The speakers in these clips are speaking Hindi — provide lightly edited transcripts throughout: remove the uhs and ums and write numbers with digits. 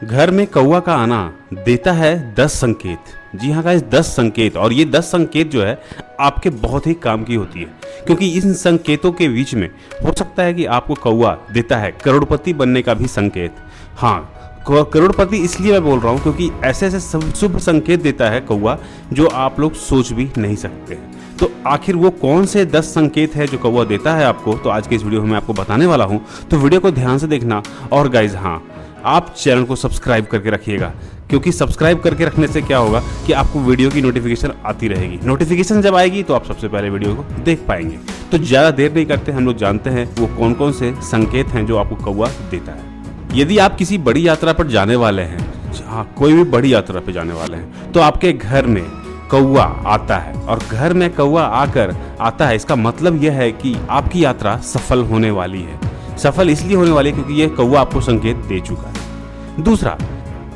घर में कौवा का आना देता है 10 संकेत। जी हाँ गाइस, 10 संकेत। और ये 10 संकेत जो है आपके बहुत ही काम की होती है, क्योंकि इन संकेतों के बीच में हो सकता है कि आपको कौवा देता है करोड़पति बनने का भी संकेत। हाँ, करोड़पति इसलिए मैं बोल रहा हूँ क्योंकि ऐसे ऐसे शुभ संकेत देता है कौवा जो आप लोग सोच भी नहीं सकते हैं। तो आखिर वो कौन से 10 संकेत है जो कौवा देता है आपको, तो आज के इस वीडियो में मैं आपको बताने वाला हूँ। तो वीडियो को ध्यान से देखना। और गाइज हाँ, आप चैनल को सब्सक्राइब करके रखिएगा, क्योंकि सब्सक्राइब करके रखने से क्या होगा कि आपको वीडियो की नोटिफिकेशन आती रहेगी। नोटिफिकेशन जब आएगी तो आप सबसे पहले वीडियो को देख पाएंगे। तो ज़्यादा देर नहीं करते, हम लोग जानते हैं वो कौन कौन से संकेत हैं जो आपको कौवा देता है। यदि आप किसी बड़ी यात्रा पर जाने वाले हैं, हाँ कोई भी बड़ी यात्रा पर जाने वाले हैं, तो आपके घर में कौवा आता है और घर में कौवा आकर आता है, इसका मतलब यह है कि आपकी यात्रा सफल होने वाली है। सफल इसलिए होने वाली है क्योंकि यह कौवा आपको संकेत दे चुका है।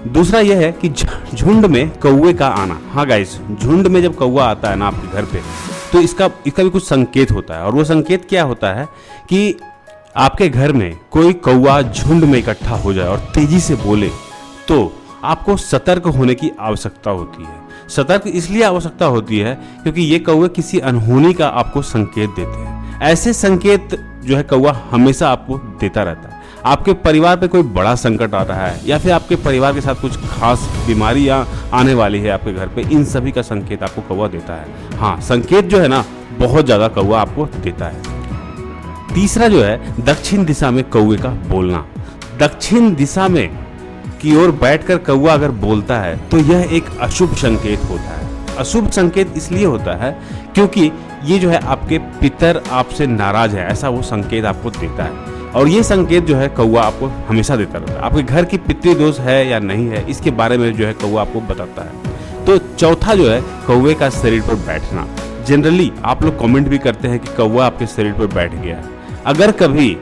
दूसरा यह है कि झुंड में कौवे का आना। हाँ गाइस, झुंड में जब कौवा आता है ना आपके घर पे, तो इसका भी कुछ संकेत होता है। और वो संकेत क्या होता है कि आपके घर में कोई कौवा झुंड में इकट्ठा हो जाए और तेजी से बोले, तो आपको सतर्क होने की आवश्यकता होती है। सतर्क इसलिए आवश्यकता होती है क्योंकि ये कौवे किसी अनहोनी का आपको संकेत देते हैं। ऐसे संकेत जो है कौवा हमेशा आपको देता रहता है। आपके परिवार पे कोई बड़ा संकट आ रहा है या फिर आपके परिवार के साथ कुछ खास बीमारी या आने वाली है आपके घर पे, इन सभी का संकेत आपको कौवा देता है। हाँ, संकेत जो है ना बहुत ज़्यादा कौवा आपको देता है। तीसरा जो है दक्षिण दिशा में कौवे का बोलना। दक्षिण दिशा में की ओर बैठकर कौवा अगर बोलता है तो यह एक अशुभ संकेत होता है। अशुभ संकेत इसलिए होता है क्योंकि ये जो है आपके पितर आपसे नाराज है, ऐसा वो संकेत आपको देता है। और ये संकेत जो है कौवा आपको हमेशा देता रहता है। आपके घर की पितृदोष है या नहीं है, इसके बारे में जो है कौवा आपको बताता है। तो चौथा जो है कौवे का शरीर पर बैठना। जनरली आप लोग कमेंट भी करते हैं कि कौवा आपके शरीर पर बैठ गया है। अगर कभी,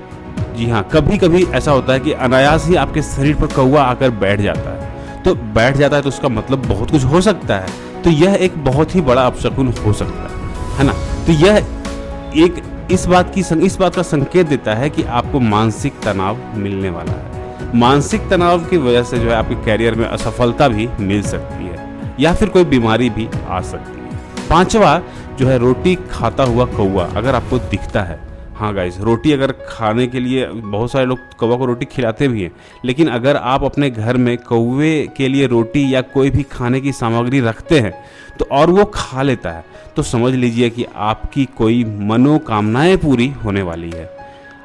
जी हाँ, कभी कभी ऐसा होता है कि अनायास ही आपके शरीर पर कौवा आकर बैठ जाता है, तो उसका मतलब बहुत कुछ हो सकता है। तो यह एक बहुत ही बड़ा अपशकुन हो सकता है ना। तो यह एक इस बात का संकेत देता है कि आपको मानसिक तनाव मिलने वाला है। मानसिक तनाव की वजह से जो है आपके कैरियर में असफलता भी मिल सकती है या फिर कोई बीमारी भी आ सकती है। पांचवा जो है रोटी खाता हुआ कौवा अगर आपको दिखता है। हाँ गाइस, रोटी अगर खाने के लिए बहुत सारे लोग कौवा को रोटी खिलाते भी हैं, लेकिन अगर आप अपने घर में कौवे के लिए रोटी या कोई भी खाने की सामग्री रखते हैं तो और वो खा लेता है, तो समझ लीजिए कि आपकी कोई मनोकामनाएं पूरी होने वाली है,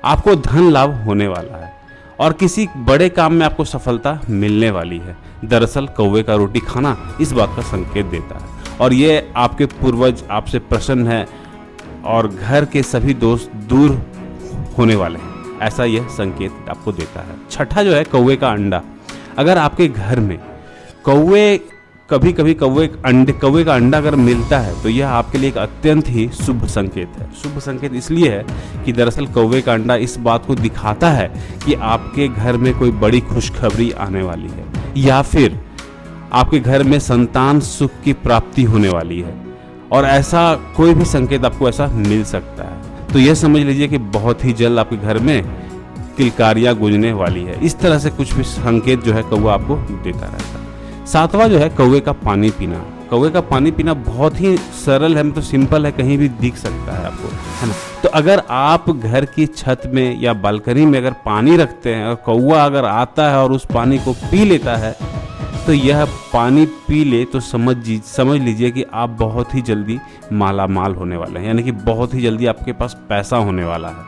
आपको धन लाभ होने वाला है और किसी बड़े काम में आपको सफलता मिलने वाली है। दरअसल कौवे का रोटी खाना इस बात का संकेत देता है और ये आपके पूर्वज आपसे प्रसन्न है और घर के सभी दोस्त दूर होने वाले हैं, ऐसा यह संकेत आपको देता है। छठा जो है कौवे का अंडा। अगर आपके घर में कभी कभी कौवे का अंडा अगर मिलता है तो यह आपके लिए एक अत्यंत ही शुभ संकेत है। शुभ संकेत इसलिए है कि दरअसल कौवे का अंडा इस बात को दिखाता है कि आपके घर में कोई बड़ी खुशखबरी आने वाली है या फिर आपके घर में संतान सुख की प्राप्ति होने वाली है। और ऐसा कोई भी संकेत आपको ऐसा मिल सकता है, तो यह समझ लीजिए कि बहुत ही जल्द आपके घर में किलकारियां गूंजने वाली है। इस तरह से कुछ भी संकेत जो है कौवा आपको देता रहता है। सातवां जो है कौवे का पानी पीना। कौवे का पानी पीना बहुत ही सरल है, मतलब सिंपल है, कहीं भी दिख सकता है आपको, है ना। तो अगर आप घर की छत में या बालकनी में अगर पानी रखते हैं और कौवा अगर आता है और उस पानी को पी लेता है, तो यह पानी पी ले तो समझ लीजिए कि आप बहुत ही जल्दी माला माल होने वाले हैं, यानी कि बहुत ही जल्दी आपके पास पैसा होने वाला है।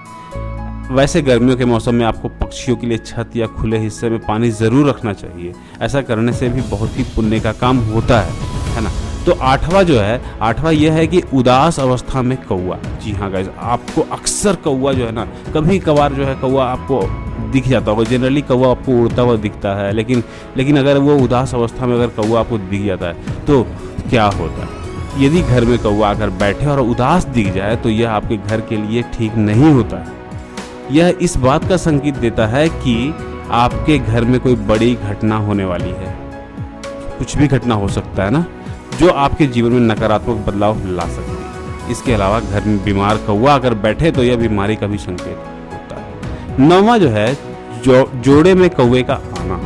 वैसे गर्मियों के मौसम में आपको पक्षियों के लिए छत या खुले हिस्से में पानी ज़रूर रखना चाहिए। ऐसा करने से भी बहुत ही पुण्य का काम होता है ना। तो आठवां यह है कि उदास अवस्था में कौवा। जी हाँ गाइस, आपको अक्सर कौवा जो है ना, कभी कभार जो है कौवा आपको दिख जाता होगा। जनरली कौवा आपको उड़ता हुआ दिखता है, लेकिन अगर वो उदास अवस्था में अगर कौवा आपको दिख जाता है तो क्या होता है। यदि घर में कौवा अगर बैठे और उदास दिख जाए तो यह आपके घर के लिए ठीक नहीं होता है। यह इस बात का संकेत देता है कि आपके घर में कोई बड़ी घटना होने वाली है। कुछ भी घटना हो सकता है ना, जो आपके जीवन में नकारात्मक बदलाव ला सकती है। इसके अलावा घर में बीमार कौवा अगर बैठे तो यह बीमारी का भी संकेत होता है। नौवां जो है जोड़े में कौवे का आना।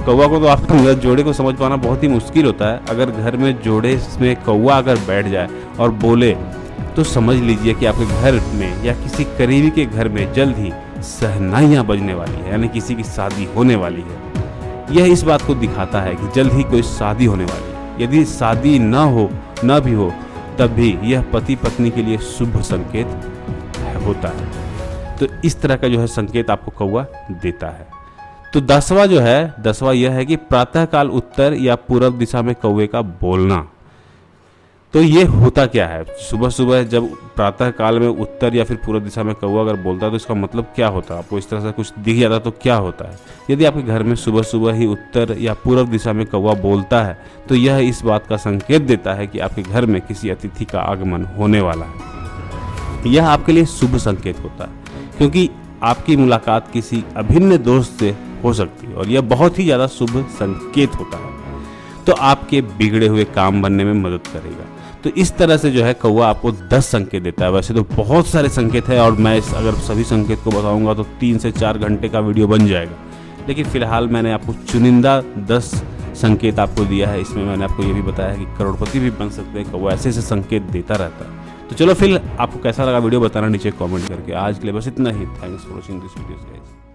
कौवा को तो आपको जोड़े को समझ पाना बहुत ही मुश्किल होता है। अगर घर में जोड़े में कौवा अगर बैठ जाए और बोले तो समझ लीजिए कि आपके घर में या किसी करीबी के घर में जल्द ही शहनाइयाँ बजने वाली है, यानी किसी की शादी होने वाली है। यह इस बात को दिखाता है कि जल्द ही कोई शादी होने वाली है। यदि शादी न भी हो तब भी यह पति पत्नी के लिए शुभ संकेत होता है। तो इस तरह का जो है संकेत आपको कौवा देता है। तो 10वां यह है कि प्रातःकाल उत्तर या पूर्व दिशा में कौवे का बोलना। तो ये होता क्या है, सुबह सुबह जब प्रातः काल में उत्तर या फिर पूर्व दिशा में कौवा अगर बोलता है तो इसका मतलब क्या होता है? आपको इस तरह से कुछ दिख जाता तो क्या होता है? यदि आपके घर में सुबह सुबह ही उत्तर या पूर्व दिशा में कौवा बोलता है तो यह इस बात का संकेत देता है कि आपके घर में किसी अतिथि का आगमन होने वाला है। यह आपके लिए शुभ संकेत होता है क्योंकि आपकी मुलाकात किसी अभिन्न दोस्त से हो सकती है और यह बहुत ही ज़्यादा शुभ संकेत होता है। तो आपके बिगड़े हुए काम बनने में मदद करेगा। तो इस तरह से जो है कौवा आपको 10 संकेत देता है। वैसे तो बहुत सारे संकेत है और मैं अगर सभी संकेत को बताऊंगा तो 3 से 4 घंटे का वीडियो बन जाएगा, लेकिन फिलहाल मैंने आपको चुनिंदा 10 संकेत आपको दिया है। इसमें मैंने आपको ये भी बताया है कि करोड़पति भी बन सकते हैं कौवा, ऐसे संकेत देता रहता है। तो चलो फिर आपको कैसा लगा वीडियो बताना नीचे कॉमेंट करके। आज के लिए बस इतना ही। Thanks for watching this video guys.